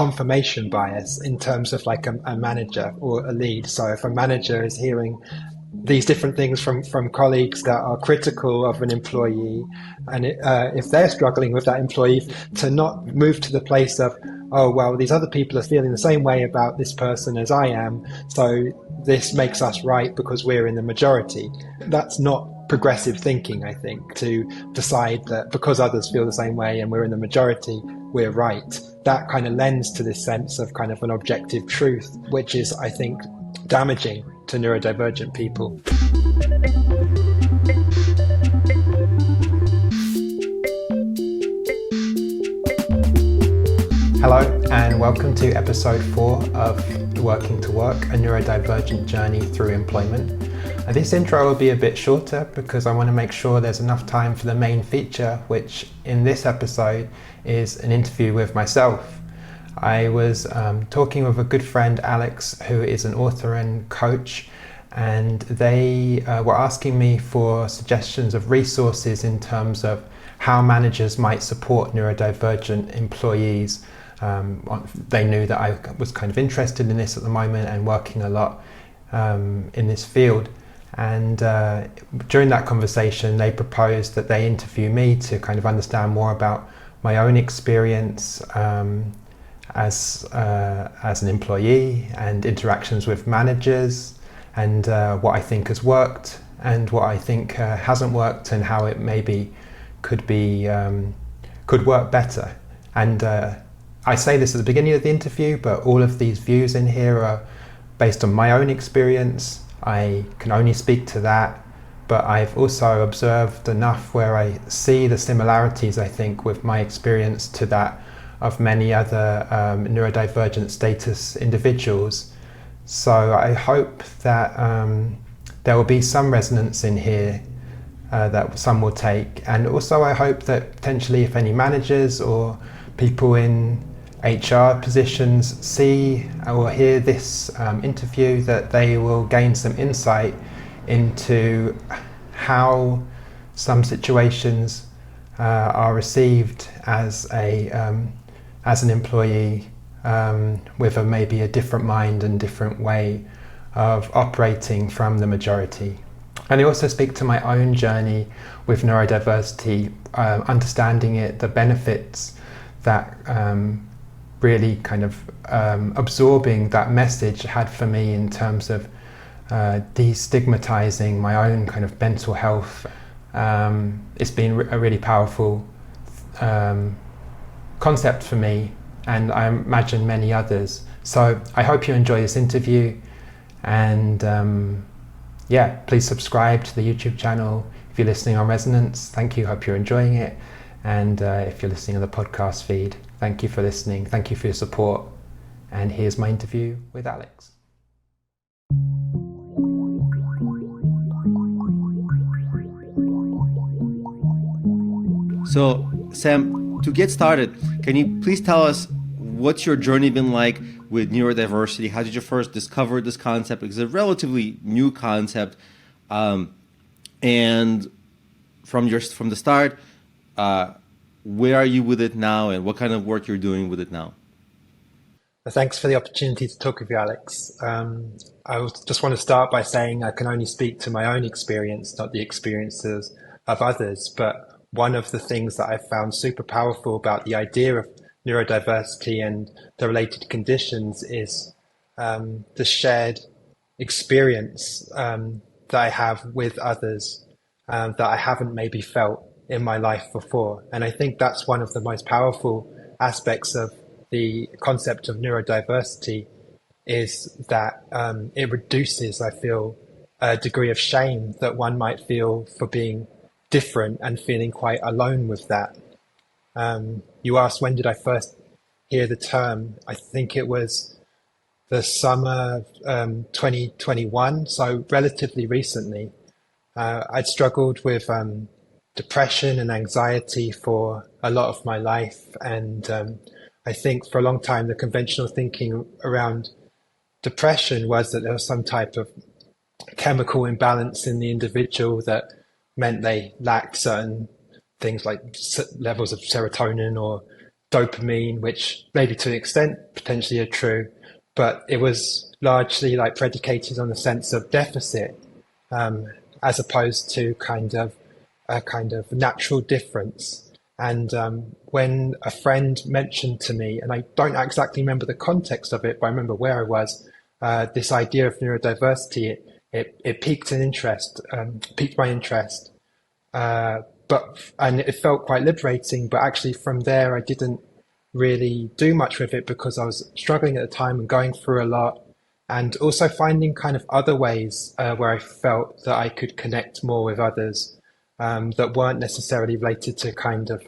confirmation bias in terms of like a manager or a lead. So if a manager is hearing these different things from colleagues that are critical of an employee, and if they're struggling with that employee, to not move to the place of, oh, well, these other people are feeling the same way about this person as I am, so this makes us right because we're in the majority. That's not progressive thinking, I think, to decide that because others feel the same way and we're in the majority, we're right. That kind of lends to this sense of kind of an objective truth, which is, I think, damaging to neurodivergent people. Hello and welcome to episode 4 of Working to Work, a neurodivergent journey through employment. This intro will be a bit shorter because I want to make sure there's enough time for the main feature, which in this episode is an interview with myself. I was talking with a good friend, Alex, who is an author and coach, and they were asking me for suggestions of resources in terms of how managers might support neurodivergent employees. They knew that I was kind of interested in this at the moment and working a lot in this field. And during that conversation, they proposed that they interview me to kind of understand more about my own experience as an employee and interactions with managers, and what I think has worked and what I think hasn't worked, and how it maybe could work better. And I say this at the beginning of the interview, but all of these views in here are based on my own experience. I can only speak to that, but I've also observed enough where I see the similarities, I think, with my experience to that of many other neurodivergent status individuals. So I hope that there will be some resonance in here that some will take. And also I hope that potentially if any managers or people in HR positions see or hear this interview, that they will gain some insight into how some situations are received as an employee with maybe a different mind and different way of operating from the majority. And I also speak to my own journey with neurodiversity, understanding it, the benefits that really kind of absorbing that message had for me in terms of destigmatizing my own kind of mental health. It's been a really powerful concept for me, and I imagine many others. So I hope you enjoy this interview, and please subscribe to the YouTube channel if you're listening on Resonance. Thank you, hope you're enjoying it. And if you're listening on the podcast feed, thank you for listening, thank you for your support. And here's my interview with Alex. So, Sam, to get started, can you please tell us what's your journey been like with neurodiversity? How did you first discover this concept? It's a relatively new concept, and from the start, where are you with it now, and what kind of work you're doing with it now? Thanks for the opportunity to talk with you, Alex. I just want to start by saying I can only speak to my own experience, not the experiences of others. But one of the things that I found super powerful about the idea of neurodiversity and the related conditions is the shared experience that I have with others that I haven't maybe felt in my life before. And I think that's one of the most powerful aspects of the concept of neurodiversity, is that it reduces, I feel, a degree of shame that one might feel for being different and feeling quite alone with that. You asked, when did I first hear the term? I think it was the summer of 2021, so relatively recently. I'd struggled with depression and anxiety for a lot of my life, and I think for a long time the conventional thinking around depression was that there was some type of chemical imbalance in the individual that meant they lacked certain things like levels of serotonin or dopamine, which maybe to an extent potentially are true, but it was largely like predicated on the sense of deficit, as opposed to a kind of natural difference. And when a friend mentioned to me, and I don't exactly remember the context of it, but I remember where I was, this idea of neurodiversity, it piqued my interest. And it felt quite liberating, but actually from there I didn't really do much with it because I was struggling at the time and going through a lot, and also finding kind of other ways where I felt that I could connect more with others that weren't necessarily related to kind of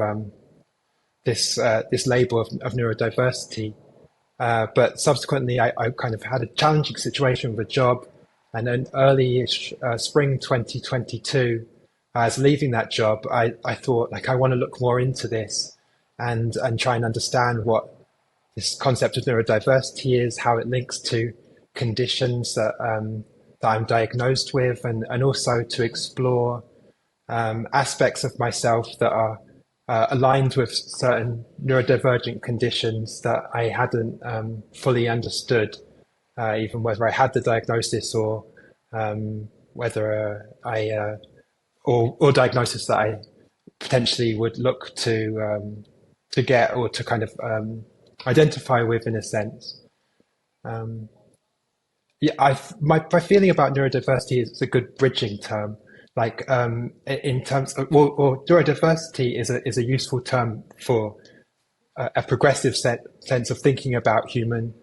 this label of neurodiversity. But subsequently, I kind of had a challenging situation with a job, and then early-ish spring 2022, as leaving that job, I thought, like, I want to look more into this and try and understand what this concept of neurodiversity is, how it links to conditions that I'm diagnosed with, and also to explore aspects of myself that are aligned with certain neurodivergent conditions that I hadn't fully understood, even whether I had the diagnosis or whether or diagnosis that I potentially would look to get or to kind of identify with in a sense. My feeling about neurodiversity is it's a good bridging term. Like in terms of, or neurodiversity is a useful term for a progressive sense of thinking about human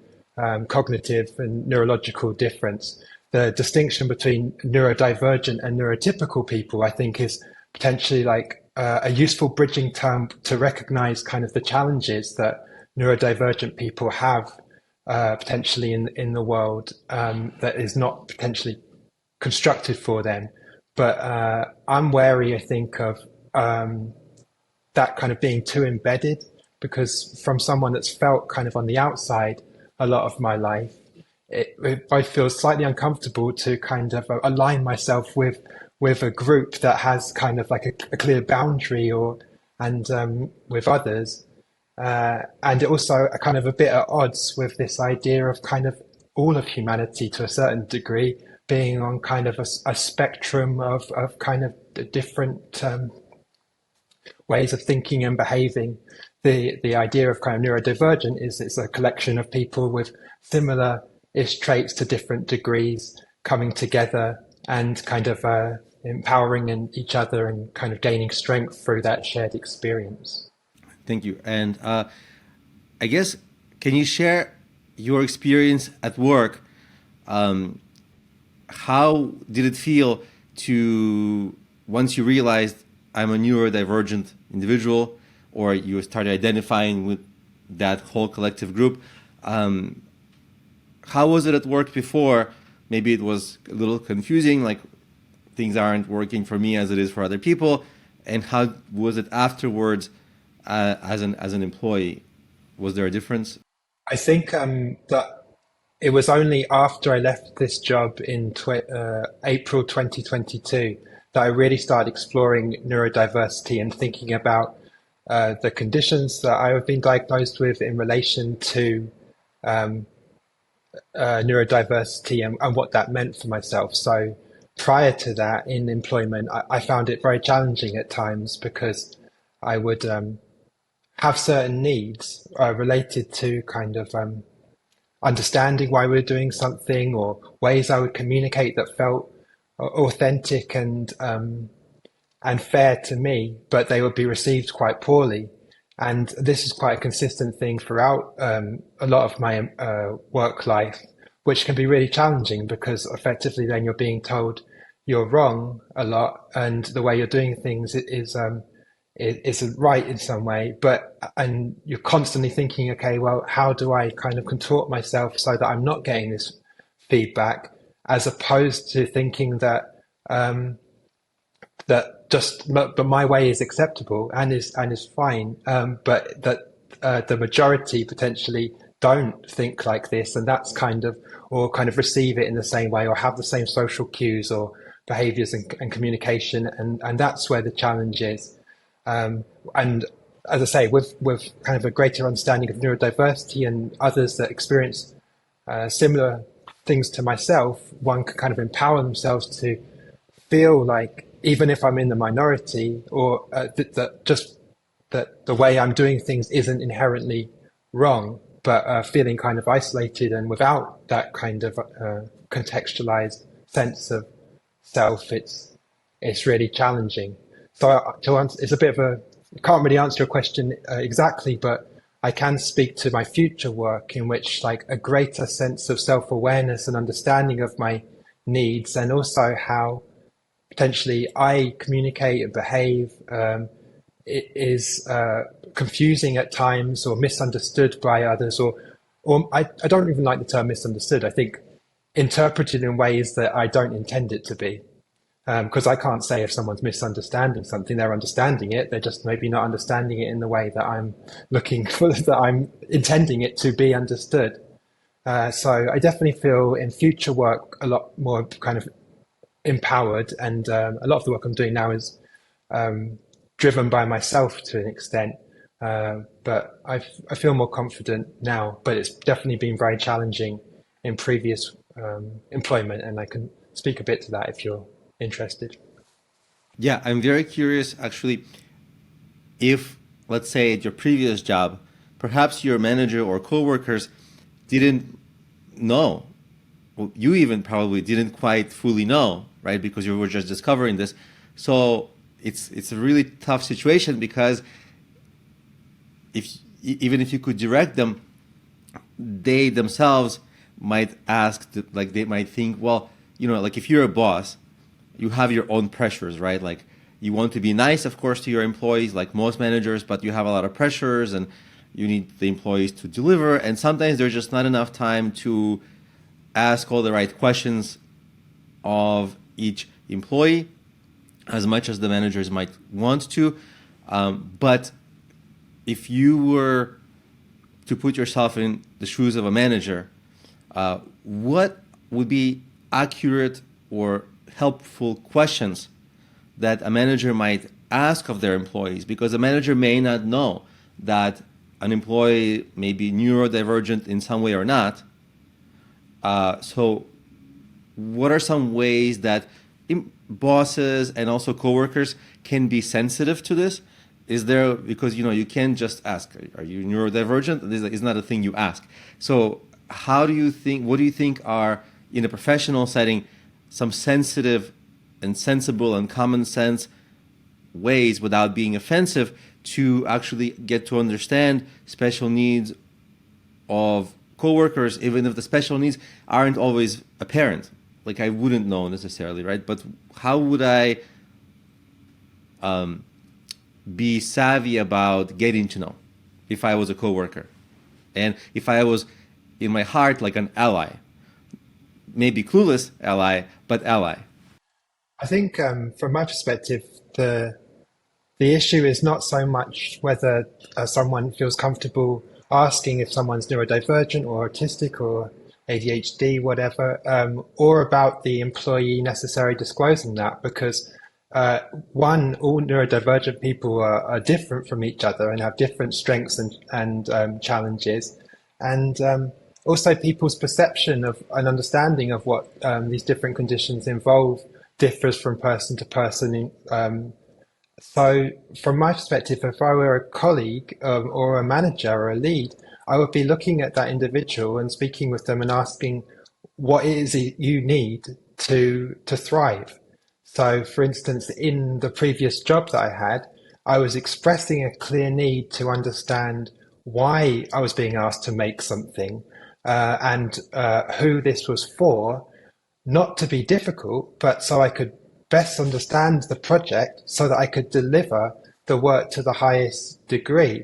cognitive and neurological difference. The distinction between neurodivergent and neurotypical people, I think, is potentially like a useful bridging term to recognize kind of the challenges that neurodivergent people have potentially in the world that is not potentially constructed for them. But I'm wary, I think, of that kind of being too embedded, because from someone that's felt kind of on the outside a lot of my life, I feel slightly uncomfortable to kind of align myself with a group that has kind of like a clear boundary and with others. And also a kind of a bit at odds with this idea of kind of all of humanity to a certain degree being on kind of a spectrum of kind of different ways of thinking and behaving. The idea of kind of neurodivergent is it's a collection of people with similar-ish traits to different degrees coming together and kind of empowering each other and kind of gaining strength through that shared experience. Thank you. And I guess, can you share your experience at work? How did it feel to, once you realized I'm a neurodivergent individual, or you started identifying with that whole collective group, how was it at work before? Maybe it was a little confusing, like things aren't working for me as it is for other people. And how was it afterwards as an employee? Was there a difference? I think that it was only after I left this job in April 2022 that I really started exploring neurodiversity and thinking about the conditions that I have been diagnosed with in relation to neurodiversity and what that meant for myself. So prior to that, in employment, I found it very challenging at times because I would have certain needs related to kind of understanding why we were doing something, or ways I would communicate that felt authentic and fair to me, but they would be received quite poorly. And this is quite a consistent thing throughout a lot of my work life, which can be really challenging because effectively then you're being told you're wrong a lot and the way you're doing things isn't right in some way, and you're constantly thinking, okay, well, how do I kind of contort myself so that I'm not getting this feedback, as opposed to thinking that but my way is acceptable and is fine, but that the majority potentially don't think like this, and that's kind of receive it in the same way or have the same social cues or behaviors and communication, and that's where the challenge is. And as I say, with kind of a greater understanding of neurodiversity and others that experience similar things to myself, one can kind of empower themselves to feel like, even if I'm in the minority, or that the way I'm doing things isn't inherently wrong, but feeling kind of isolated and without that kind of contextualized sense of self, it's really challenging. So to answer, it's a bit of a, can't really answer your question exactly, but I can speak to my future work in which like a greater sense of self-awareness and understanding of my needs, and also how potentially I communicate and behave it is confusing at times or misunderstood by others, or I don't even like the term misunderstood. I think interpreted in ways that I don't intend it to be. Because I can't say if someone's misunderstanding something, they're understanding it. They're just maybe not understanding it in the way that I'm looking for, that I'm intending it to be understood. So I definitely feel in future work a lot more kind of empowered, and a lot of the work I'm doing now is driven by myself to an extent. But I feel more confident now, but it's definitely been very challenging in previous employment, and I can speak a bit to that if you're interested. Yeah, I'm very curious actually if, let's say, at your previous job, perhaps your manager or coworkers didn't know, well, you even probably didn't quite fully know, right? Because you were just discovering this. So it's a really tough situation, because even if you could direct them, they themselves might ask, like they might think, well, like if you're a boss, you have your own pressures, right? Like you want to be nice, of course, to your employees, like most managers, but you have a lot of pressures and you need the employees to deliver. And sometimes there's just not enough time to ask all the right questions of each employee as much as the managers might want to. But if you were to put yourself in the shoes of a manager, what would be accurate or helpful questions that a manager might ask of their employees? Because a manager may not know that an employee may be neurodivergent in some way or not. So what are some ways that bosses and also coworkers can be sensitive to this? Is there, because you can't just ask, are you neurodivergent? This is not a thing you ask. So what do you think are, in a professional setting, some sensitive and sensible and common sense ways, without being offensive, to actually get to understand special needs of coworkers, even if the special needs aren't always apparent? Like I wouldn't know necessarily, right? But how would I be savvy about getting to know if I was a coworker, and if I was in my heart like an ally? Maybe clueless ally, but ally. I think from my perspective, the issue is not so much whether someone feels comfortable asking if someone's neurodivergent or autistic or ADHD, whatever, or about the employee necessarily disclosing that, because all neurodivergent people are different from each other and have different strengths and challenges, and also people's perception of and understanding of what these different conditions involve differs from person to person. So from my perspective, if I were a colleague or a manager or a lead, I would be looking at that individual and speaking with them and asking, what is it you need to thrive? So for instance, in the previous job that I had, I was expressing a clear need to understand why I was being asked to make something, and who this was for, not to be difficult, but so I could best understand the project so that I could deliver the work to the highest degree.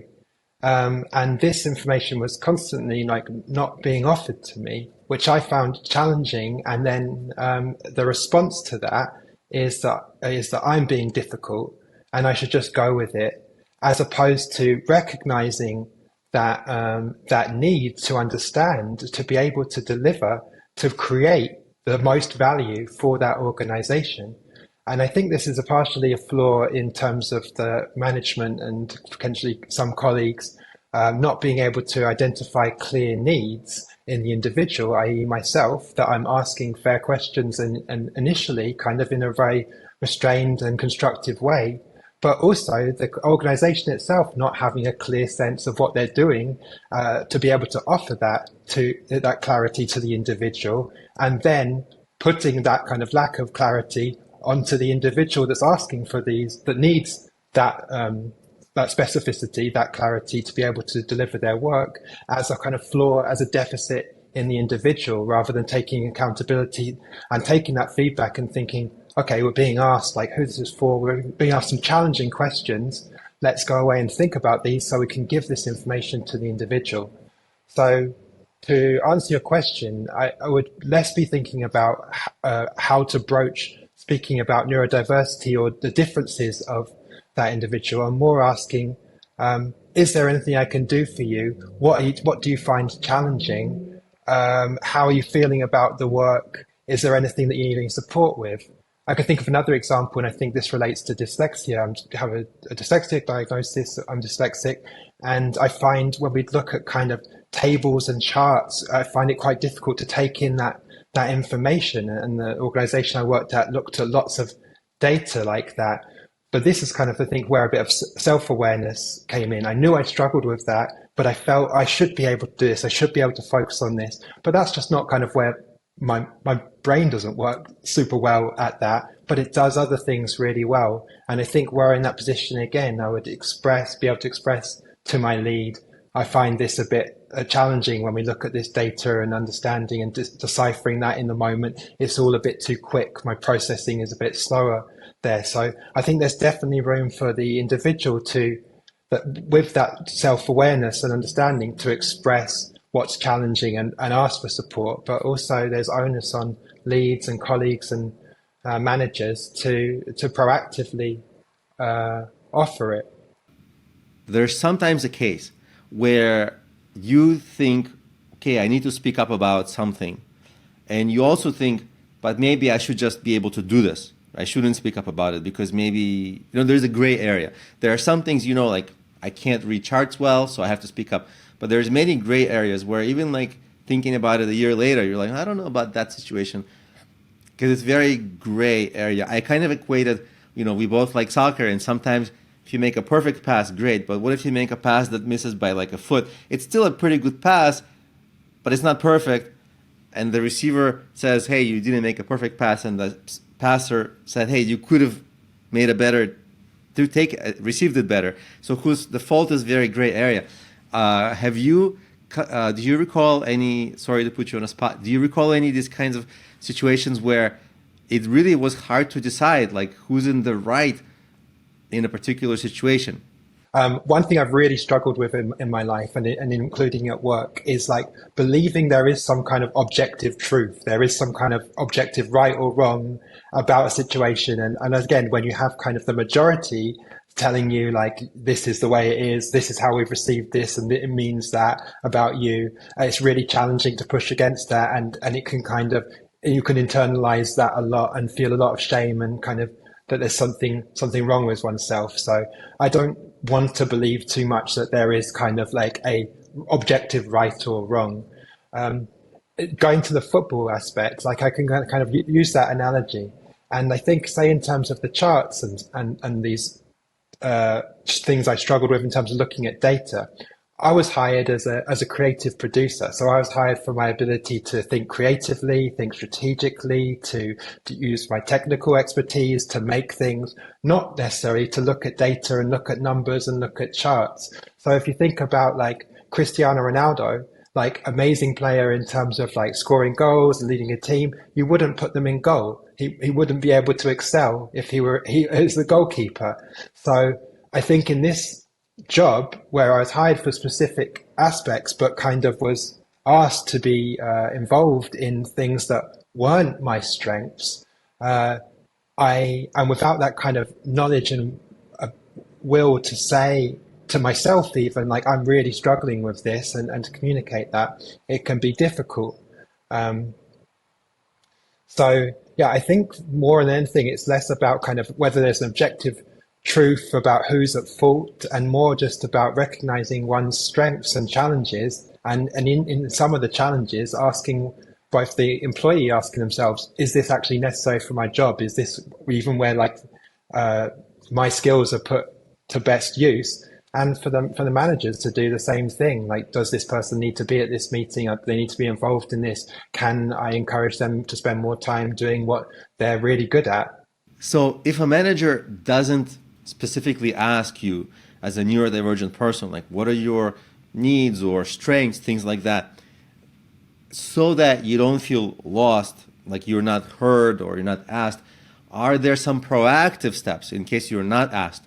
And this information was constantly not being offered to me, which I found challenging. And then the response to that is that I'm being difficult and I should just go with it, as opposed to recognizing that that need to understand, to be able to deliver, to create the most value for that organization. And I think this is partially a flaw in terms of the management and potentially some colleagues not being able to identify clear needs in the individual, i.e. myself, that I'm asking fair questions and initially kind of in a very restrained and constructive way, but also the organization itself not having a clear sense of what they're doing to be able to offer that clarity to the individual, and then putting that kind of lack of clarity onto the individual that's asking for these, that needs that specificity, that clarity to be able to deliver their work, as a kind of flaw, as a deficit in the individual, rather than taking accountability and taking that feedback and thinking, okay, we're being asked, like, who's this for? We're being asked some challenging questions. Let's go away and think about these so we can give this information to the individual. So to answer your question, I would less be thinking about how to broach speaking about neurodiversity or the differences of that individual, and more asking, is there anything I can do for you? What do you find challenging? How are you feeling about the work? Is there anything that you need any support with? I can think of another example, and I think this relates to dyslexia. I have a dyslexic diagnosis. I'm dyslexic, and I find when we look at kind of tables and charts, I find it quite difficult to take in that information. And the organization I worked at looked at lots of data like that. But this is kind of, I think, where a bit of self-awareness came in. I knew I struggled with that, but I felt I should be able to do this. I should be able to focus on this. But that's just not kind of where my brain doesn't work super well at that, but it does other things really well. And I think we're in that position again. I would be able to express to my lead, I find this a bit challenging when we look at this data and understanding and deciphering that in the moment. It's all a bit too quick. My processing is a bit slower there. So I think there's definitely room for the individual with that self-awareness and understanding, to express what's challenging and ask for support. But also there's onus on leads and colleagues and managers to proactively offer it. There's sometimes a case where you think, okay, I need to speak up about something. And you also think, but maybe I should just be able to do this. I shouldn't speak up about it because maybe, there's a gray area. There are some things, like I can't read charts well, so I have to speak up. But there's many gray areas where even like thinking about it a year later, you're like, I don't know about that situation, because it's very gray area. I kind of equated, we both like soccer, and sometimes if you make a perfect pass, great. But what if you make a pass that misses by like a foot? It's still a pretty good pass, but it's not perfect. And the receiver says, hey, you didn't make a perfect pass. And the passer said, hey, you could have made received it better. So the fault is very gray area. Do you recall any, sorry to put you on a spot, do you recall any of these kinds of situations where it really was hard to decide, like, who's in the right in a particular situation? One thing I've really struggled with in my life, and including at work, is like believing there is some kind of objective truth. There is some kind of objective right or wrong about a situation. And again, when you have kind of the majority telling you like, this is the way it is, this is how we've received this, and it means that about you, it's really challenging to push against that. And it can kind of, you can internalize that a lot and feel a lot of shame and kind of that there's something wrong with oneself. So I don't want to believe too much that there is kind of like a objective right or wrong. Going to the football aspect, like I can kind of use that analogy. And I think, say, in terms of the charts and these things I struggled with in terms of looking at data, I was hired as a creative producer. So I was hired for my ability to think creatively, think strategically, to use my technical expertise to make things, not necessarily to look at data and look at numbers and look at charts. So if you think about like Cristiano Ronaldo, like amazing player in terms of like scoring goals and leading a team, you wouldn't put them in goal. He wouldn't be able to excel if he is the goalkeeper. So I think in this job where I was hired for specific aspects, but kind of was asked to be involved in things that weren't my strengths, and without that kind of knowledge and will to say to myself, even like, I'm really struggling with this, and to communicate that, it can be difficult. So Yeah, I think more than anything, it's less about kind of whether there's an objective truth about who's at fault and more just about recognizing one's strengths and challenges. And in some of the challenges, asking both the employee asking themselves, is this actually necessary for my job? Is this even where like my skills are put to best use? And for the managers to do the same thing, like, does this person need to be at this meeting? They need to be involved in this. Can I encourage them to spend more time doing what they're really good at? So if a manager doesn't specifically ask you as a neurodivergent person, like what are your needs or strengths, things like that, so that you don't feel lost, like you're not heard or you're not asked, are there some proactive steps in case you're not asked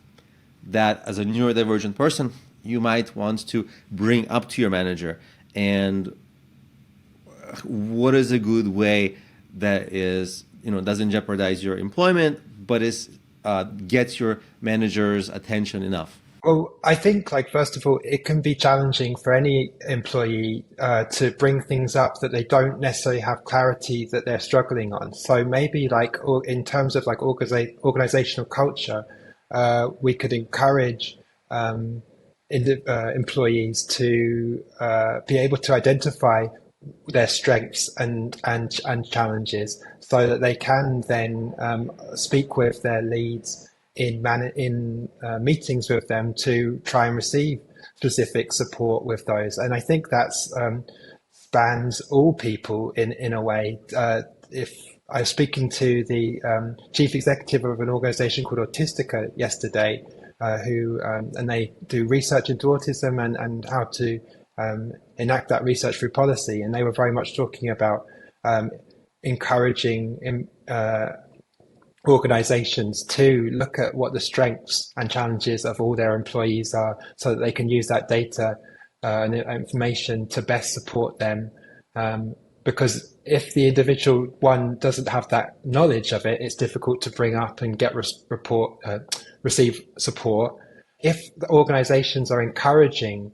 that as a neurodivergent person you might want to bring up to your manager? And what is a good way that is, doesn't jeopardize your employment but is gets your manager's attention enough? Well, I think, like, first of all, it can be challenging for any employee to bring things up that they don't necessarily have clarity that they're struggling on. So maybe, like, in terms of like organizational culture, we could encourage employees to be able to identify their strengths and challenges, so that they can then speak with their leads in meetings with them to try and receive specific support with those. And I think that's spans all people in a way. If I was speaking to the chief executive of an organization called Autistica yesterday, who and they do research into autism and how to enact that research through policy. And they were very much talking about encouraging organizations to look at what the strengths and challenges of all their employees are, so that they can use that data and information to best support them. Because if the individual one doesn't have that knowledge of it, it's difficult to bring up and get receive support. If the organizations are encouraging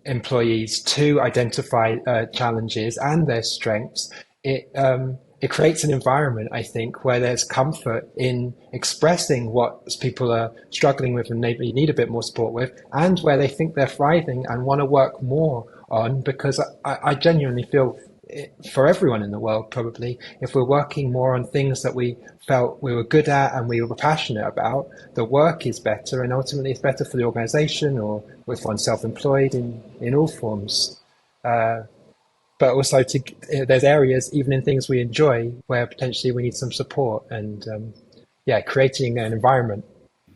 employees to identify challenges and their strengths, it creates an environment, I think, where there's comfort in expressing what people are struggling with and maybe need a bit more support with, and where they think they're thriving and want to work more on. Because I genuinely feel, for everyone in the world probably, if we're working more on things that we felt we were good at and we were passionate about, the work is better, and ultimately it's better for the organization or with one self-employed in all forms. But also there's areas, even in things we enjoy, where potentially we need some support, and creating an environment.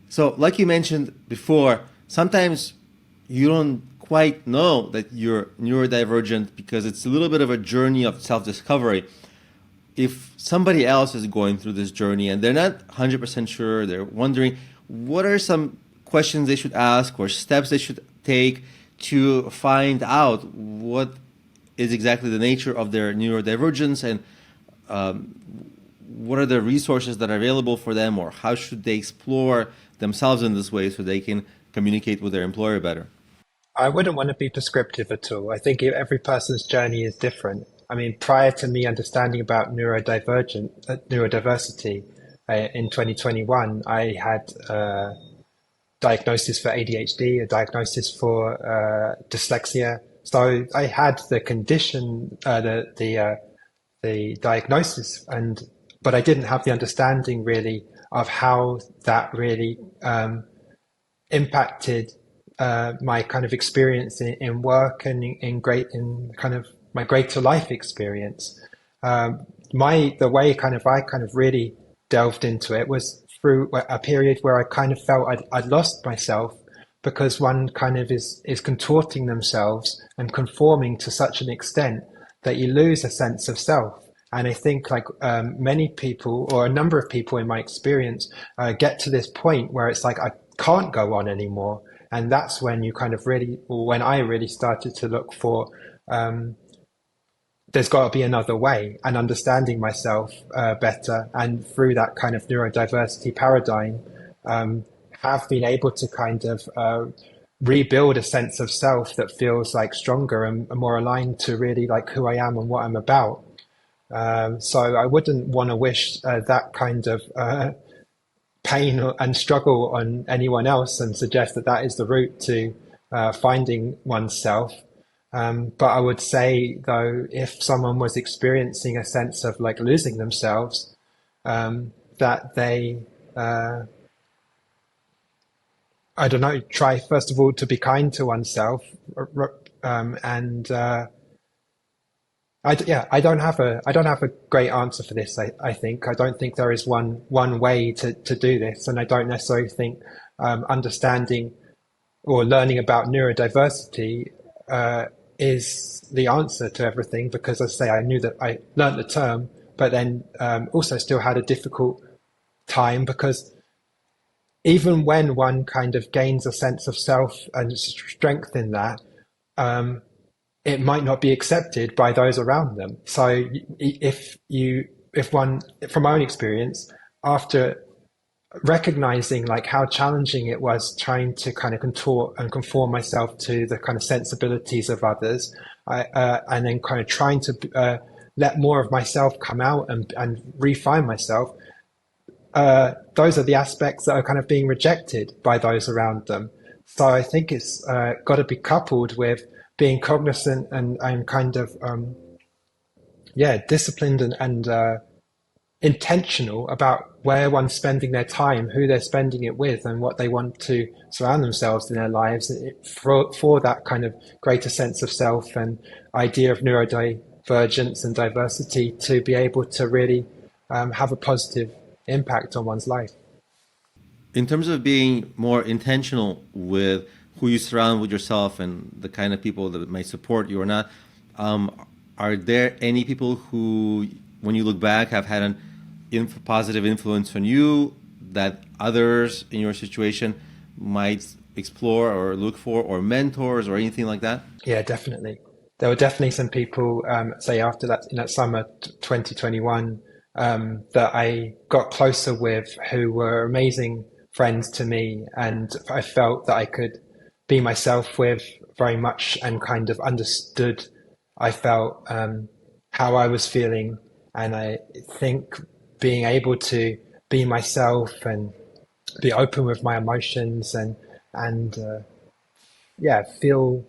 So like you mentioned before, sometimes you don't quite know that you're neurodivergent because it's a little bit of a journey of self-discovery. If somebody else is going through this journey and they're not 100% sure, they're wondering what are some questions they should ask or steps they should take to find out what is exactly the nature of their neurodivergence, and what are the resources that are available for them, or how should they explore themselves in this way so they can communicate with their employer better? I wouldn't want to be prescriptive at all. I think every person's journey is different. I mean, prior to me understanding about neurodiversity in 2021, I had a diagnosis for ADHD, a diagnosis for dyslexia. So I had the condition, the diagnosis, but I didn't have the understanding really of how that really impacted my kind of experience in work and in kind of my greater life experience. The way I really delved into it was through a period where I kind of felt I'd lost myself, because one kind of is contorting themselves and conforming to such an extent that you lose a sense of self. And I think many people, or a number of people in my experience, get to this point where it's like, I can't go on anymore. And that's when when I really started to look for, there's got to be another way, and understanding myself better. And through that kind of neurodiversity paradigm, have been able to kind of rebuild a sense of self that feels like stronger and more aligned to really like who I am and what I'm about. So I wouldn't want to wish that kind of pain and struggle on anyone else and suggest that that is the route to finding oneself. But I would say, though, if someone was experiencing a sense of like losing themselves, that they, I don't know, try first of all to be kind to oneself, and I don't have a great answer for this. I think I don't think there is one way to do this, and I don't necessarily think understanding or learning about neurodiversity is the answer to everything. Because, as I say, I knew that I learnt the term, but then also still had a difficult time, because even when one kind of gains a sense of self and strength in that, it might not be accepted by those around them. So if one, from my own experience, after recognizing like how challenging it was trying to kind of contort and conform myself to the kind of sensibilities of others, and then kind of trying to let more of myself come out and refine myself, those are the aspects that are kind of being rejected by those around them. So I think it's got to be coupled with being cognizant and kind of disciplined and intentional about where one's spending their time, who they're spending it with, and what they want to surround themselves in their lives for that kind of greater sense of self and idea of neurodivergence and diversity, to be able to really have a positive impact on one's life. In terms of being more intentional with who you surround with yourself and the kind of people that might support you or not, are there any people who, when you look back, have had an positive influence on you that others in your situation might explore or look for, or mentors or anything like that? Yeah, definitely. There were definitely some people, say after that, in that summer 2021, that I got closer with, who were amazing friends to me, and I felt that I could be myself with very much, and kind of understood, I felt, how I was feeling. And I think being able to be myself and be open with my emotions and feel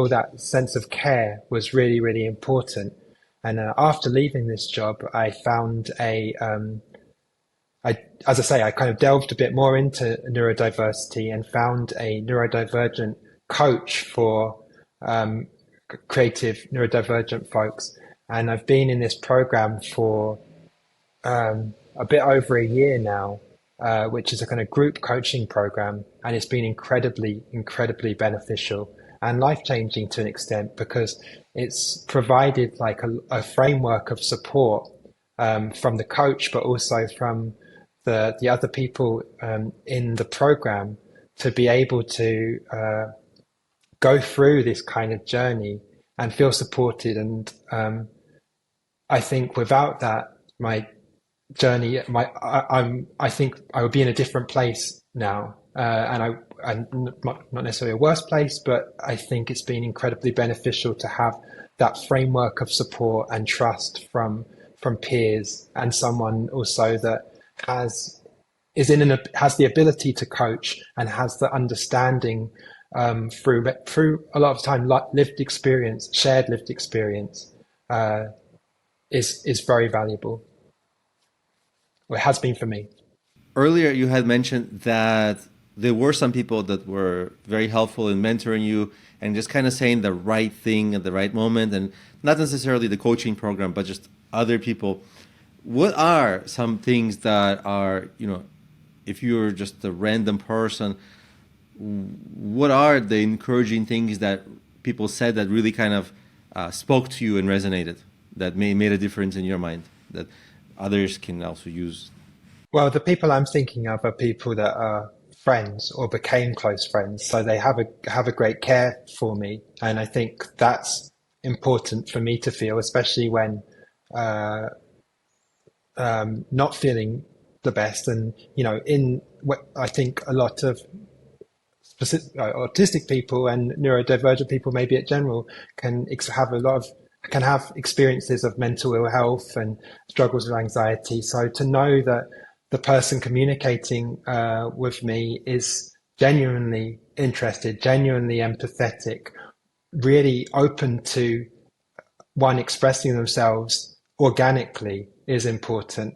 that sense of care was really, really important. And after leaving this job, I found as I say, I kind of delved a bit more into neurodiversity and found a neurodivergent coach for creative neurodivergent folks. And I've been in this program for a bit over a year now, which is a kind of group coaching program. And it's been incredibly, incredibly beneficial and life-changing to an extent, because it's provided like a framework of support from the coach, but also from the other people in the program, to be able to go through this kind of journey and feel supported. And I think without that, my journey, I think I would be in a different place now, and not necessarily a worse place, but I think it's been incredibly beneficial to have that framework of support and trust from peers, and someone also that has the ability to coach and has the understanding through a lot of time shared lived experience, is very valuable. Well, it has been for me. Earlier, you had mentioned that there were some people that were very helpful in mentoring you and just kind of saying the right thing at the right moment, and not necessarily the coaching program, but just other people. What are some things that are, if you're just a random person, what are the encouraging things that people said that really kind of spoke to you and resonated, that made a difference in your mind, that others can also use? Well, the people I'm thinking of are people that are friends or became close friends, so they have a great care for me, and I think that's important for me to feel, especially when not feeling the best. And I think a lot of autistic people and neurodivergent people, maybe in general, can have a lot of can have experiences of mental ill health and struggles with anxiety. So to know that the person communicating with me is genuinely interested, genuinely empathetic, really open to one expressing themselves organically is important.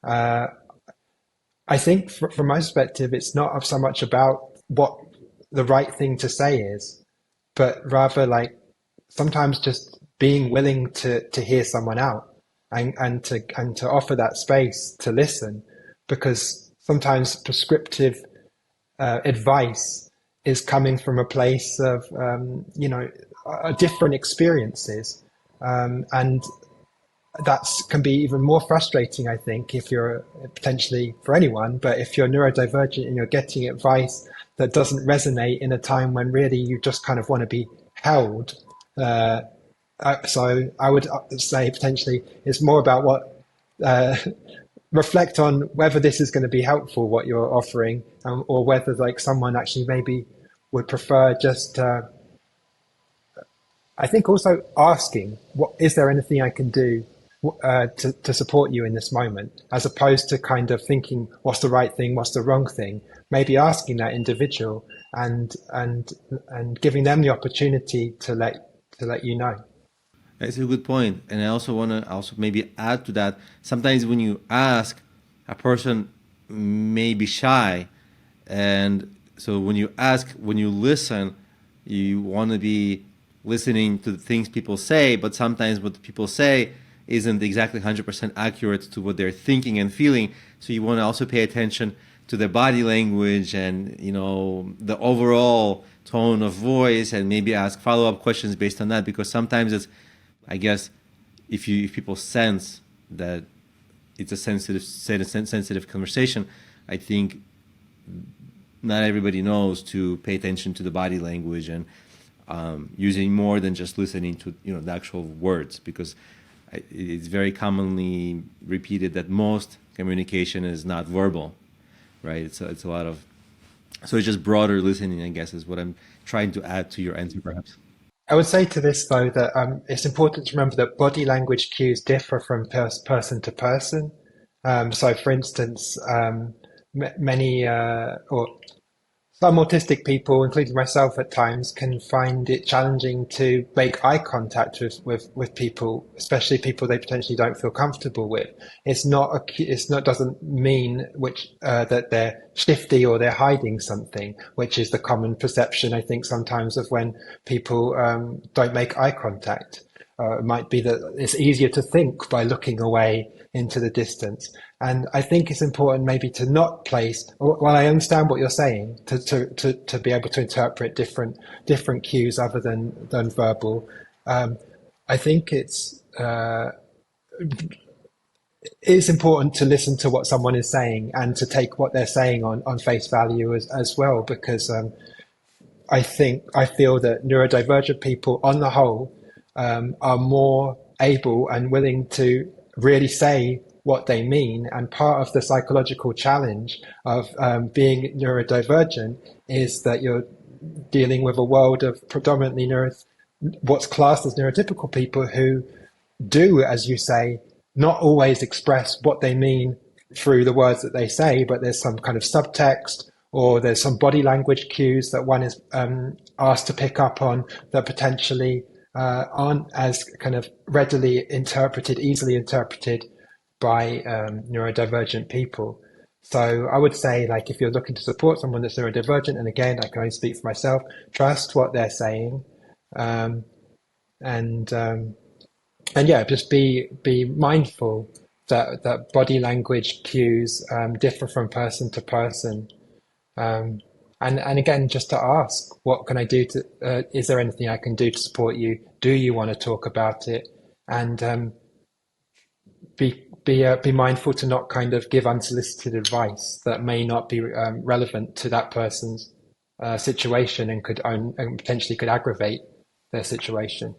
I think from my perspective, it's not so much about what the right thing to say is, but rather like sometimes just being willing to hear someone out and to offer that space to listen, because sometimes prescriptive advice is coming from a place of different experiences, and that's can be even more frustrating, I think, if you're potentially for anyone, but if you're neurodivergent and you're getting advice that doesn't resonate in a time when really you just kind of want to be held. So I would say potentially it's more about what reflect on whether this is going to be helpful, what you're offering, or whether like someone actually maybe would prefer just I think also asking, what is there anything I can do to support you in this moment, as opposed to kind of thinking what's the right thing, what's the wrong thing. Maybe asking that individual and giving them the opportunity to let you know. That's a good point. And I also want to also maybe add to that. Sometimes when you ask, a person may be shy. And so when you ask, when you listen, you want to be listening to the things people say, but sometimes what people say isn't exactly 100% accurate to what they're thinking and feeling. So you want to also pay attention to their body language and, you know, the overall tone of voice, and maybe ask follow-up questions based on that, because sometimes it's, I guess, if people sense that it's a sensitive conversation, I think not everybody knows to pay attention to the body language and using more than just listening to, you know, the actual words, because it's very commonly repeated that most communication is not verbal, right? It's a lot of, so it's just broader listening, I guess, is what I'm trying to add to your answer, perhaps. I would say to this, though, that it's important to remember that body language cues differ from person to person. So, for instance, many or some autistic people, including myself at times, can find it challenging to make eye contact with people, especially people they potentially don't feel comfortable with. It's not doesn't mean that they're shifty or they're hiding something, which is the common perception, I think, sometimes of when people don't make eye contact. It might be that it's easier to think by looking away into the distance. And I think it's important maybe to not place, while I understand what you're saying, to be able to interpret different cues other than verbal. I think it's important to listen to what someone is saying and to take what they're saying on face value as well, because I feel that neurodivergent people on the whole are more able and willing to really say what they mean. And part of the psychological challenge of being neurodivergent is that you're dealing with a world of predominantly what's classed as neurotypical people who do, as you say, not always express what they mean through the words that they say, but there's some kind of subtext, or there's some body language cues that one is asked to pick up on that potentially aren't as kind of easily interpreted by neurodivergent people. So I would say, like, if you're looking to support someone that's neurodivergent, and again, I can only speak for myself, trust what they're saying, and yeah, just be mindful that body language cues differ from person to person. And again, just to ask, what can I do is there anything I can do to support you? Do you want to talk about it? And be mindful to not kind of give unsolicited advice that may not be relevant to that person's situation and potentially could aggravate their situation.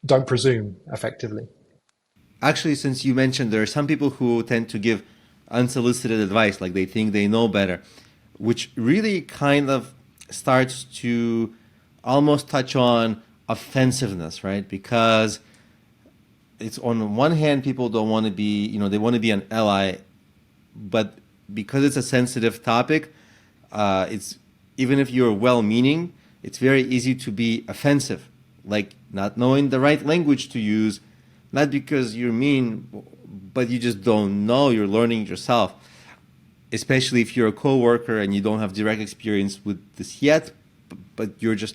Don't presume, effectively. Actually, since you mentioned, there are some people who tend to give unsolicited advice, like they think they know better, which really kind of starts to almost touch on offensiveness, right? Because it's on one hand, people don't want to be, they want to be an ally, but because it's a sensitive topic, it's even if you're well-meaning, it's very easy to be offensive, like not knowing the right language to use, not because you're mean, but you just don't know. You're learning yourself, especially if you're a coworker and you don't have direct experience with this yet, but you're just.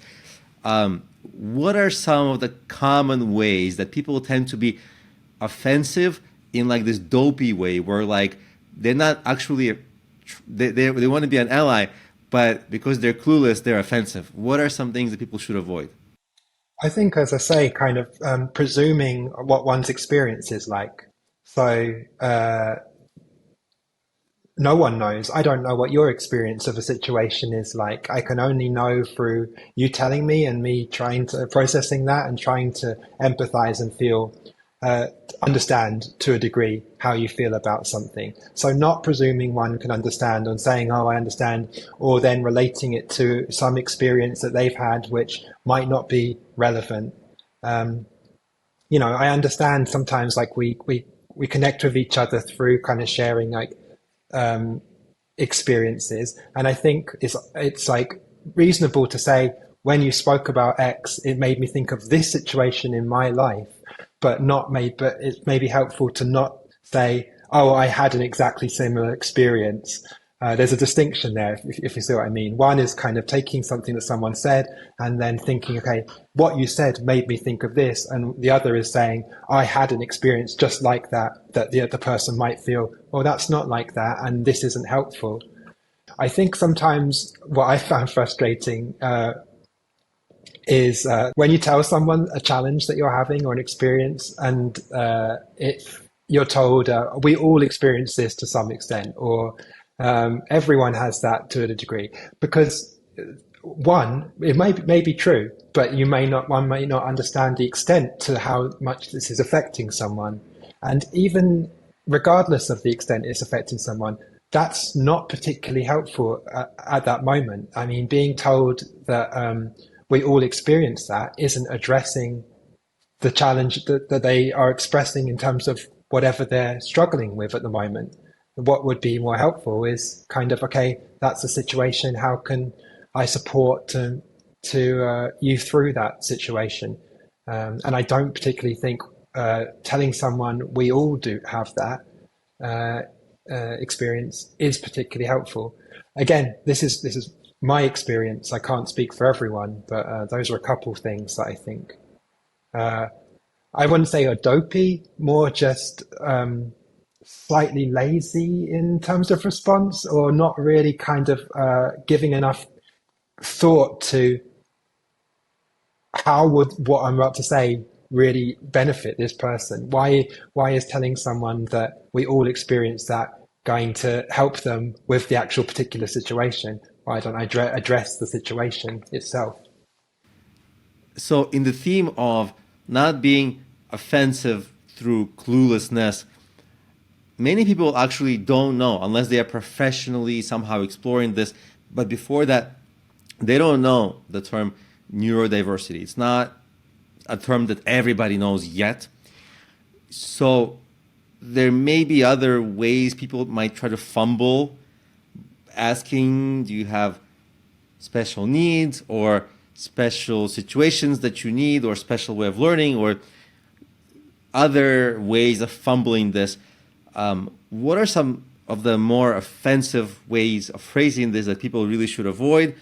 What are some of the common ways that people tend to be offensive in like this dopey way, where like they're not actually they want to be an ally, but because they're clueless, they're offensive? What are some things that people should avoid? I think, as I say, kind of presuming what one's experience is like. So no one knows. I don't know what your experience of a situation is like. I can only know through you telling me and me trying to processing that and trying to empathize and feel, understand to a degree how you feel about something. So not presuming one can understand and saying, oh, I understand, or then relating it to some experience that they've had, which might not be relevant. I understand sometimes like we connect with each other through kind of sharing like experiences, and I think it's like reasonable to say when you spoke about X, it made me think of this situation in my life, but it may be helpful to not say, oh, I had an exactly similar experience. There's a distinction there, if you see what I mean. One is kind of taking something that someone said and then thinking, okay, what you said made me think of this. And the other is saying, I had an experience just like that the other person might feel, oh, that's not like that, and this isn't helpful. I think sometimes what I found frustrating is when you tell someone a challenge that you're having or an experience, and if you're told, we all experience this to some extent, or everyone has that to a degree, because one, it may be true, but one may not understand the extent to how much this is affecting someone. And even regardless of the extent it's affecting someone, that's not particularly helpful at that moment. I mean, being told that we all experience that isn't addressing the challenge that they are expressing in terms of whatever they're struggling with at the moment. What would be more helpful is kind of, okay, that's a situation. How can I support to you through that situation? And I don't particularly think telling someone we all do have that experience is particularly helpful. Again, this is my experience. I can't speak for everyone, but those are a couple of things that I think. I wouldn't say are dopey, more just slightly lazy in terms of response, or not really kind of giving enough thought to how would what I'm about to say really benefit this person. Why is telling someone that we all experience that going to help them with the actual particular situation? Why don't I address the situation itself? So in the theme of not being offensive through cluelessness, many people actually don't know unless they are professionally somehow exploring this. But before that, they don't know the term neurodiversity. It's not a term that everybody knows yet. So there may be other ways people might try to fumble, asking, do you have special needs or special situations that you need or special way of learning or other ways of fumbling this? What are some of the more offensive ways of phrasing this that people really should avoid?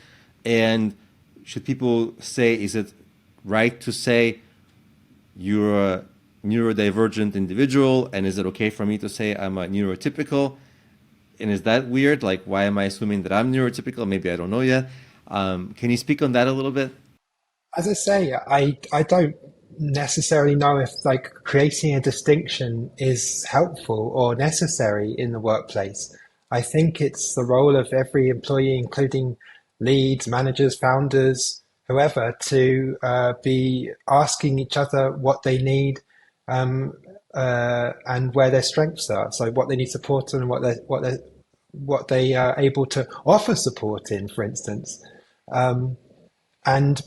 And should people say, is it right to say you're a neurodivergent individual? And is it okay for me to say I'm a neurotypical? And is that weird? Like, why am I assuming that I'm neurotypical? Maybe I don't know yet. Can you speak on that a little bit? As I say, I don't necessarily know if like creating a distinction is helpful or necessary in the workplace. I think it's the role of every employee, including leads, managers, founders, whoever, to be asking each other what they need and where their strengths are. So what they need support in and what they are able to offer support in, for instance. and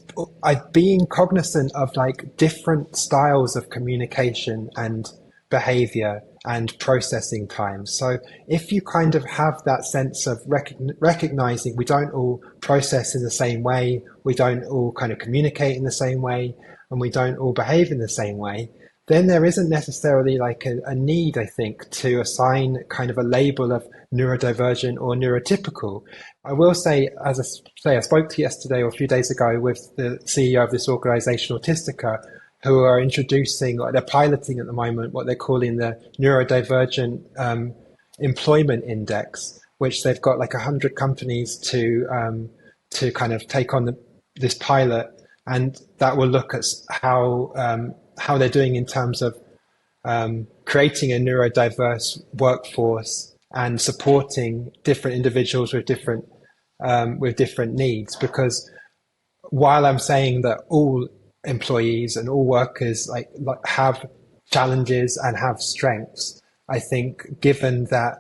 being cognizant of like different styles of communication and behavior and processing time. So if you kind of have that sense of recognizing we don't all process in the same way, we don't all kind of communicate in the same way, and we don't all behave in the same way, then there isn't necessarily like a need, I think, to assign kind of a label of neurodivergent or neurotypical. I will say, I spoke to yesterday or a few days ago with the CEO of this organization, Autistica, who are introducing, or they're piloting at the moment, what they're calling the Neurodivergent Employment Index, which they've got like 100 companies to kind of take on this pilot, and that will look at how they're doing in terms of creating a neurodiverse workforce and supporting different individuals with different needs. Because while I'm saying that all employees and all workers like have challenges and have strengths, I think given that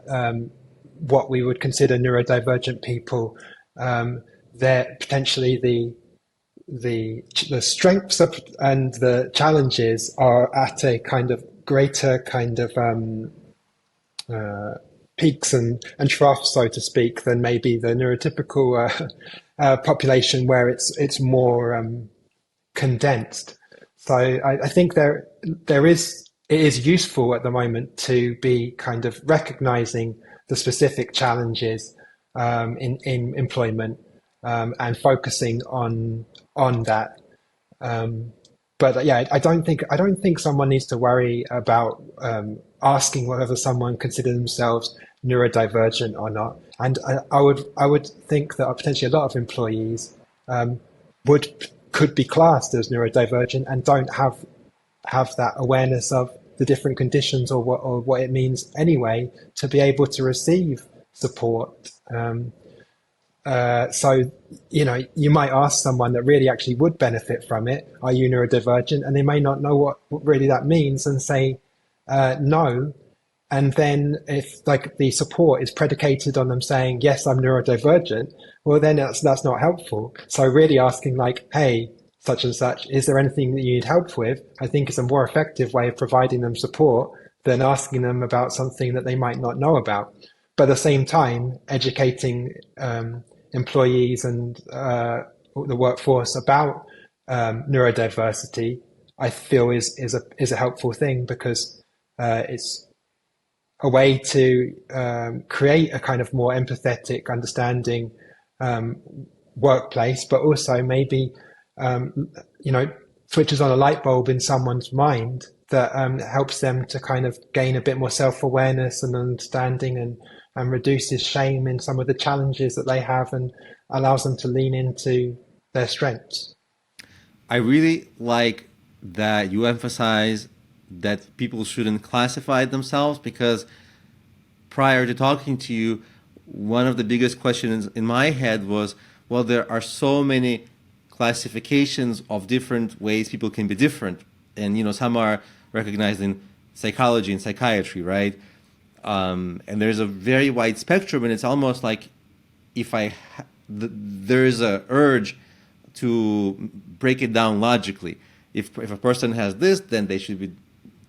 what we would consider neurodivergent people, they're potentially the strengths and the challenges are at a kind of greater kind of peaks and troughs, so to speak, than maybe the neurotypical population, where it's more condensed. So I think it is useful at the moment to be kind of recognizing the specific challenges in employment and focusing on that. But yeah, I don't think someone needs to worry about asking whether someone considers themselves neurodivergent or not. And I would think that potentially a lot of employees could be classed as neurodivergent and don't have that awareness of the different conditions or what it means anyway to be able to receive support. So, you might ask someone that really actually would benefit from it, are you neurodivergent? And they may not know what really that means and say no. And then if like the support is predicated on them saying, yes, I'm neurodivergent, well, then that's not helpful. So really asking like, hey, such and such, is there anything that you need help with? I think is a more effective way of providing them support than asking them about something that they might not know about. But at the same time, educating employees and the workforce about neurodiversity, I feel is a helpful thing, because it's a way to create a kind of more empathetic, understanding workplace, but also maybe switches on a light bulb in someone's mind that helps them to kind of gain a bit more self-awareness and understanding, and reduces shame in some of the challenges that they have, and allows them to lean into their strengths. I really like that you emphasize that people shouldn't classify themselves, because prior to talking to you, one of the biggest questions in my head was, well, there are so many classifications of different ways people can be different. And, some are recognized in psychology and psychiatry, right? And there's a very wide spectrum, and it's almost like there's a urge to break it down logically. If a person has this, then they should be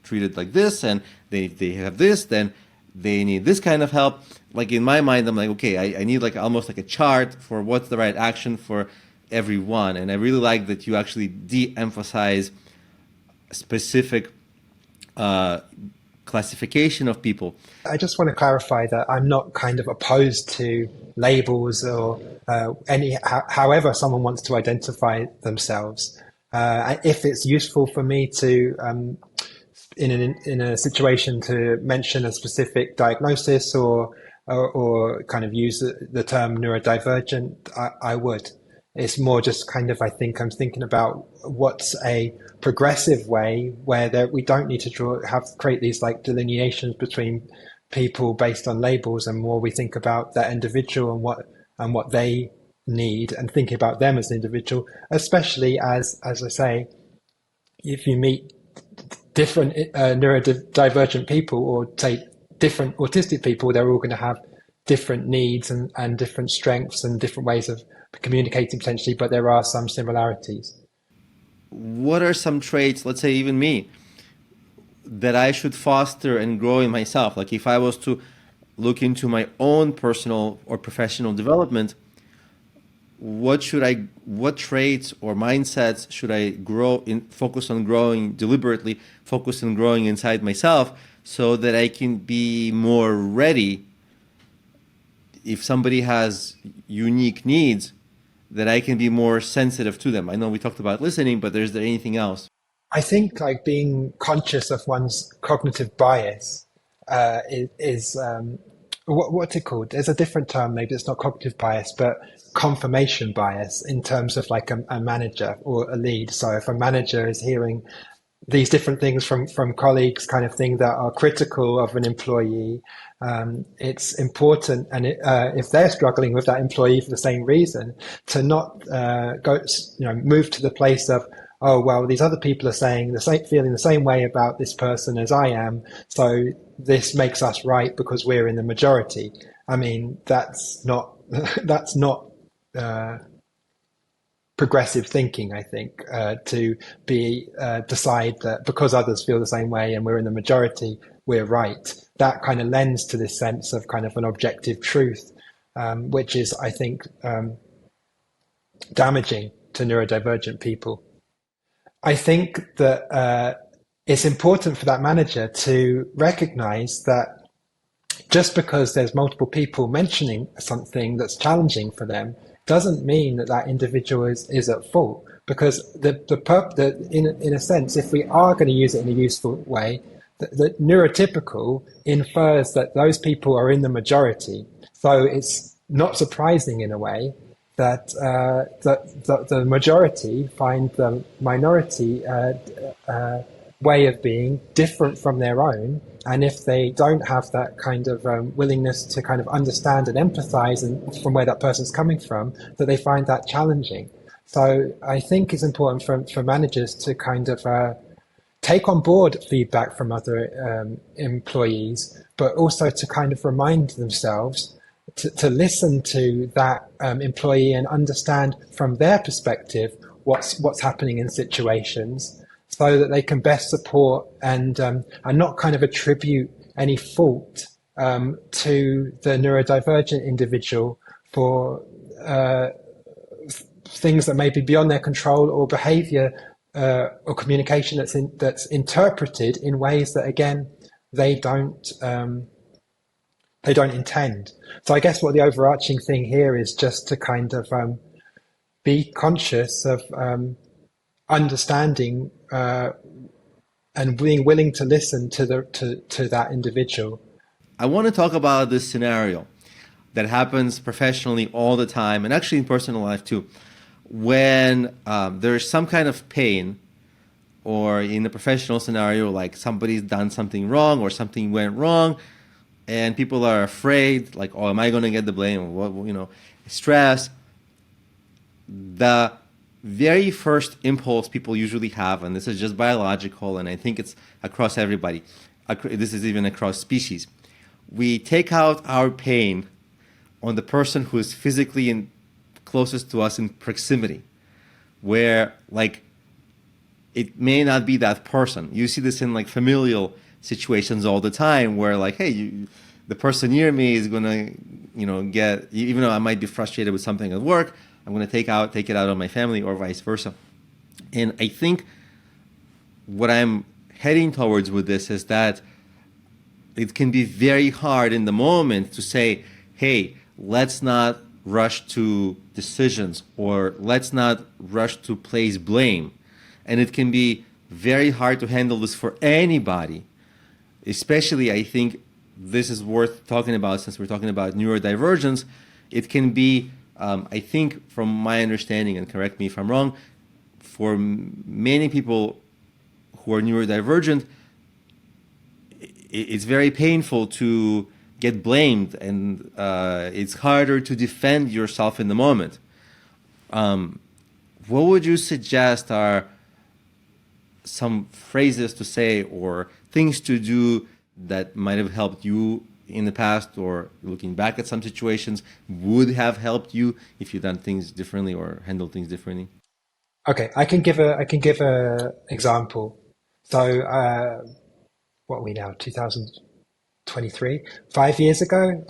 treated like this, and if they have this, then they need this kind of help. Like in my mind, I'm like, okay, I need like almost like a chart for what's the right action for everyone. And I really like that you actually de-emphasize specific classification of people. I just want to clarify that I'm not kind of opposed to labels or however someone wants to identify themselves. If it's useful for me to, in a situation, to mention a specific diagnosis or kind of use the term neurodivergent, I would. It's more just kind of, I'm thinking about what's a progressive way where we don't need to create these like delineations between people based on labels, and more we think about that individual and what they need, and thinking about them as an individual, especially as I say, if you meet different neurodivergent people, or say different autistic people, they're all going to have different needs and different strengths and different ways of communicating potentially, but there are some similarities. What are some traits, let's say even me, that I should foster and grow in myself? Like if I was to look into my own personal or professional development, what traits or mindsets should I focus on growing deliberately, focus on growing inside myself so that I can be more ready if somebody has unique needs, that I can be more sensitive to them. I know we talked about listening, but is there anything else? I think like being conscious of one's cognitive bias is what's it called? There's a different term, maybe it's not cognitive bias, but confirmation bias in terms of like a manager or a lead. So if a manager is hearing these different things from colleagues, kind of thing, that are critical of an employee, it's important, and if they're struggling with that employee for the same reason, to not move to the place of, oh well, these other people are feeling the same way about this person as I am, so this makes us right because we're in the majority. I mean, that's not that's not progressive thinking, I think, to decide that because others feel the same way and we're in the majority, we're right. That kind of lends to this sense of kind of an objective truth, which is, I think, damaging to neurodivergent people. I think that it's important for that manager to recognize that just because there's multiple people mentioning something that's challenging for them doesn't mean that that individual is at fault. Because in a sense, if we are going to use it in a useful way, the neurotypical infers that those people are in the majority. So it's not surprising in a way that the majority find the minority way of being different from their own, and if they don't have that kind of willingness to kind of understand and empathize and from where that person's coming from, that they find that challenging. So I think it's important for managers to kind of take on board feedback from other employees, but also to kind of remind themselves to listen to that employee and understand from their perspective what's happening in situations, so that they can best support and not kind of attribute any fault to the neurodivergent individual for things that may be beyond their control, or behavior or communication that's interpreted in ways that, again, they don't intend. So I guess what the overarching thing here is just to kind of be conscious of understanding and being willing to listen to that individual. I want to talk about this scenario that happens professionally all the time, and actually in personal life too, when there's some kind of pain, or in a professional scenario, like somebody's done something wrong or something went wrong, and people are afraid, like, oh, am I going to get the blame? Or what, stress. The very first impulse people usually have, and this is just biological, and I think it's across everybody, this is even across species, we take out our pain on the person who is physically closest to us in proximity, where like it may not be that person. You see this in like familial situations all the time, where like, hey, the person near me is gonna, get, even though I might be frustrated with something at work, I'm going to take it out on my family, or vice versa. And I think what I'm heading towards with this is that it can be very hard in the moment to say, hey, let's not rush to decisions, or let's not rush to place blame. And it can be very hard to handle this for anybody. Especially, I think this is worth talking about since we're talking about neurodivergence. It can be, I think, from my understanding, and correct me if I'm wrong, for many people who are neurodivergent, it's very painful to get blamed, and it's harder to defend yourself in the moment. What would you suggest are some phrases to say or things to do that might have helped you in the past, or looking back at some situations, would have helped you if you'd done things differently or handled things differently? Okay, I can give a example. So, what are we now? 2023. 5 years ago,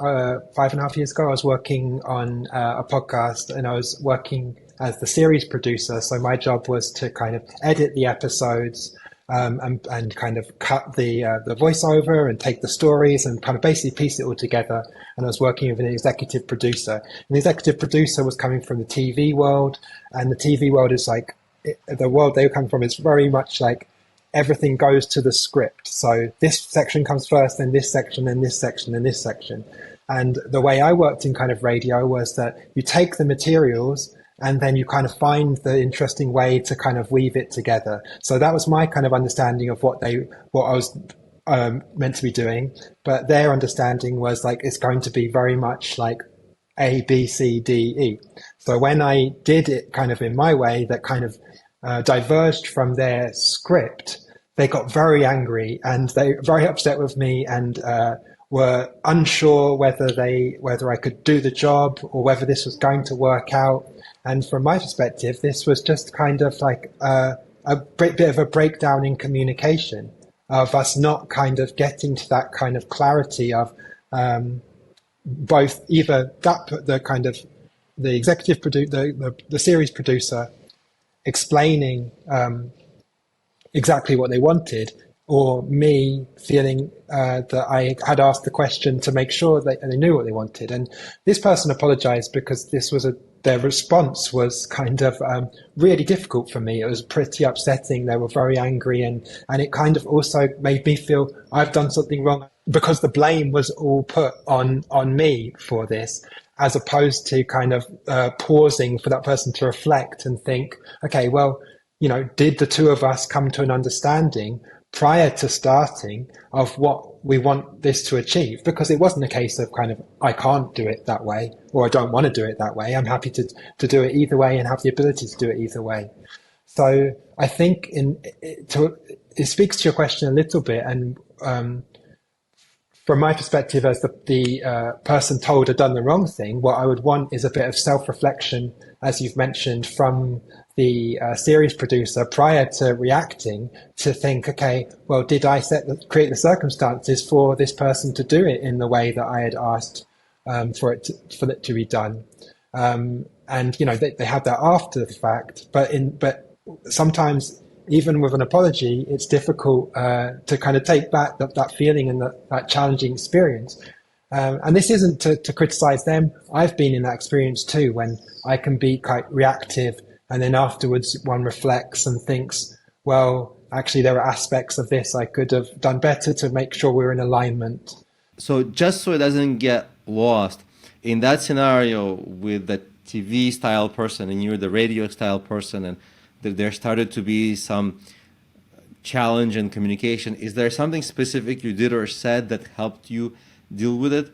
5.5 years ago, I was working on a podcast, and I was working as the series producer. So my job was to kind of edit the episodes, and kind of cut the voiceover and take the stories and kind of basically piece it all together. And I was working with an executive producer. And the executive producer was coming from the TV world, and the TV world is like the world they come from is very much like everything goes to the script. So this section comes first, then this section, then this section, then this section. And the way I worked in kind of radio was that you take the materials and then you kind of find the interesting way to kind of weave it together. So that was my kind of understanding of what I was meant to be doing. But their understanding was like, it's going to be very much like A, B, C, D, E. So when I did it kind of in my way, that kind of diverged from their script, they got very angry and they were very upset with me, and were unsure whether I could do the job or whether this was going to work out. And from my perspective, this was just kind of like a bit of a breakdown in communication, of us not kind of getting to that kind of clarity of both either the executive producer, the series producer explaining exactly what they wanted, or me feeling that I had asked the question to make sure that they knew what they wanted. And this person apologized because their response was kind of really difficult for me. It was pretty upsetting. They were very angry, and it kind of also made me feel I've done something wrong, because the blame was all put on me for this, as opposed to kind of pausing for that person to reflect and think, okay, well, did the two of us come to an understanding prior to starting of what we want this to achieve? Because it wasn't a case of kind of, I can't do it that way, or I don't want to do it that way. I'm happy to do it either way and have the ability to do it either way. So I think it speaks to your question a little bit. And from my perspective as the person told I'd done the wrong thing, what I would want is a bit of self-reflection, as you've mentioned, from the series producer prior to reacting, to think, okay, well, did I create the circumstances for this person to do it in the way that I had asked for it to be done? And they have that after the fact, but sometimes even with an apology, it's difficult to kind of take back that feeling and that challenging experience. And this isn't to criticize them. I've been in that experience too, when I can be quite reactive, and then afterwards one reflects and thinks, well, actually there are aspects of this I could have done better to make sure we're in alignment. So just so it doesn't get lost, in that scenario with the TV style person and you're the radio style person, and there started to be some challenge in communication, is there something specific you did or said that helped you deal with it?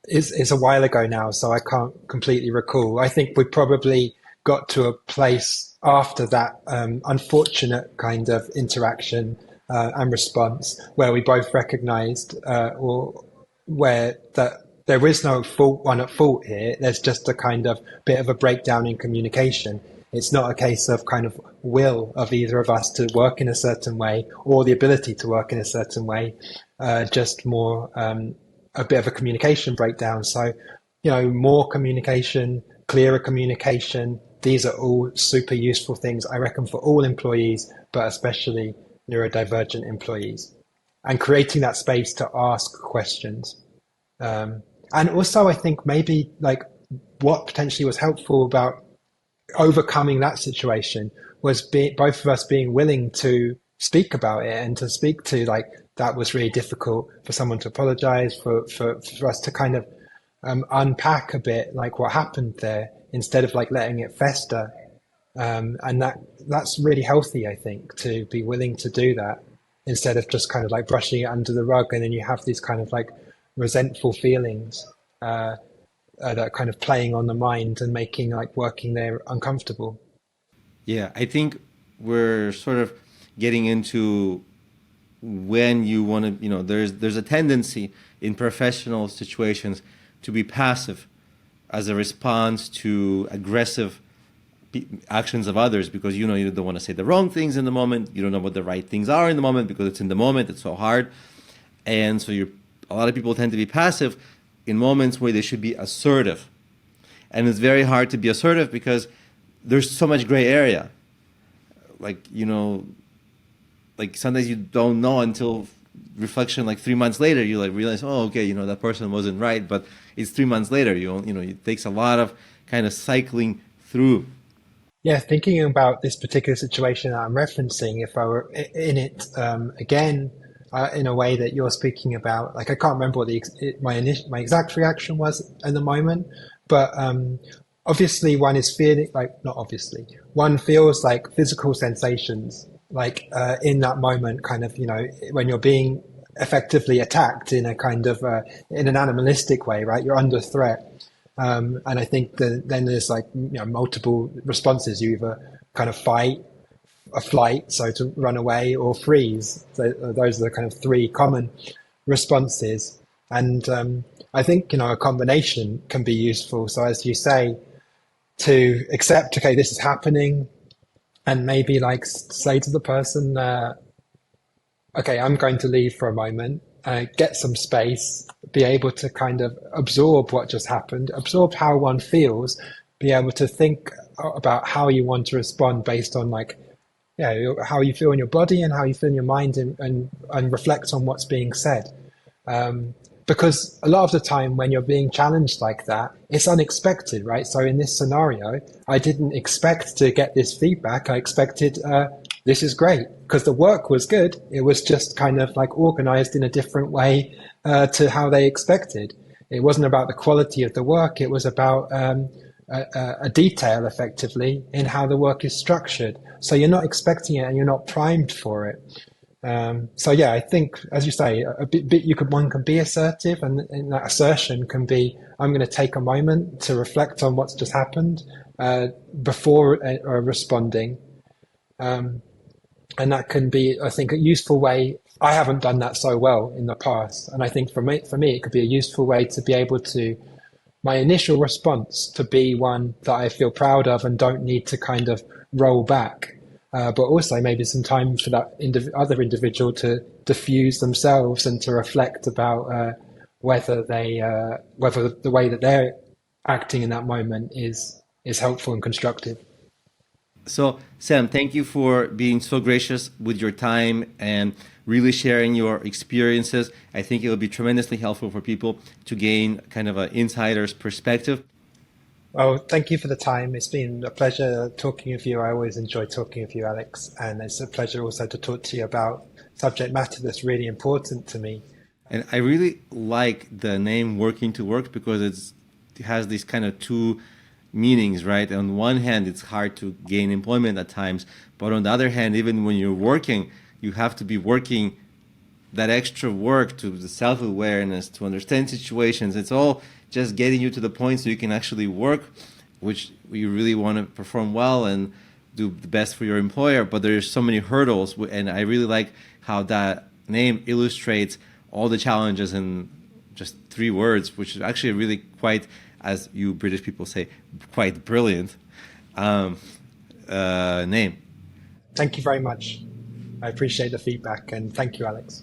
It's a while ago now, so I can't completely recall. I think we probably got to a place after that unfortunate kind of interaction and response where we both recognized or where that there is no one at fault here. There's just a kind of bit of a breakdown in communication. It's not a case of kind of will of either of us to work in a certain way or the ability to work in a certain way, just more a bit of a communication breakdown. So, more communication, clearer communication, these are all super useful things, I reckon, for all employees, but especially neurodivergent employees. And creating that space to ask questions. And also, I think maybe like what potentially was helpful about overcoming that situation was both of us being willing to speak about it, and to speak to like, that was really difficult, for someone to apologize, for us to kind of unpack a bit like what happened there, instead of like letting it fester. And that's really healthy, I think, to be willing to do that, instead of just kind of like brushing it under the rug, and then you have these kind of like resentful feelings that are kind of playing on the mind and making like working there uncomfortable. Yeah, I think we're sort of getting into when you want to, there's a tendency in professional situations to be passive as a response to aggressive actions of others, because you don't want to say the wrong things in the moment. You don't know what the right things are in the moment because it's in the moment. It's so hard, and so a lot of people tend to be passive in moments where they should be assertive, and it's very hard to be assertive because there's so much gray area. Like sometimes you don't know until reflection, like 3 months later, you realize, oh, okay, that person wasn't right, but it's 3 months later. It takes a lot of kind of cycling through. Yeah, thinking about this particular situation that I'm referencing, if I were in it again, in a way that you're speaking about, like I can't remember what my exact reaction was in the moment, but obviously one is feeling not obviously, one feels like physical sensations, like in that moment, kind of, when you're being effectively attacked in a kind of in an animalistic way, right? You're under threat. And I think then there's multiple responses. You either kind of fight, a flight, so to run away, or freeze. So those are the kind of three common responses. And I think, a combination can be useful. So as you say, to accept, okay, this is happening, and maybe say to the person, okay, I'm going to leave for a moment, get some space, be able to kind of absorb what just happened, absorb how one feels, be able to think about how you want to respond based on how you feel in your body and how you feel in your mind, and reflect on what's being said. Because a lot of the time when you're being challenged like that, it's unexpected, right? So in this scenario, I didn't expect to get this feedback. I expected, this is great, because the work was good. It was just kind of organized in a different way to how they expected. It wasn't about the quality of the work. It was about a detail, effectively, in how the work is structured. So you're not expecting it and you're not primed for it. So yeah, I think, as you say, one can be assertive, and that assertion can be, I'm going to take a moment to reflect on what's just happened before responding. And that can be, I think, a useful way. I haven't done that so well in the past. And I think for me, it could be a useful way to be able to, my initial response to be one that I feel proud of and don't need to kind of roll back. But also maybe some time for that other individual to diffuse themselves and to reflect about whether the way that they're acting in that moment is helpful and constructive. So, Sam, thank you for being so gracious with your time and really sharing your experiences. I think it will be tremendously helpful for people to gain kind of an insider's perspective. Well, thank you for the time. It's been a pleasure talking with you. I always enjoy talking with you, Alex. And it's a pleasure also to talk to you about subject matter that's really important to me. And I really like the name Working to Work, because it has these kind of two meanings, right? On one hand, it's hard to gain employment at times, but on the other hand, even when you're working, you have to be working that extra work to the self-awareness, to understand situations. It's all just getting you to the point so you can actually work, which you really want to perform well and do the best for your employer. But there's so many hurdles, and I really like how that name illustrates all the challenges in just 3 words, which is actually really quite, as you British people say, quite brilliant name. Thank you very much. I appreciate the feedback, and thank you, Alex.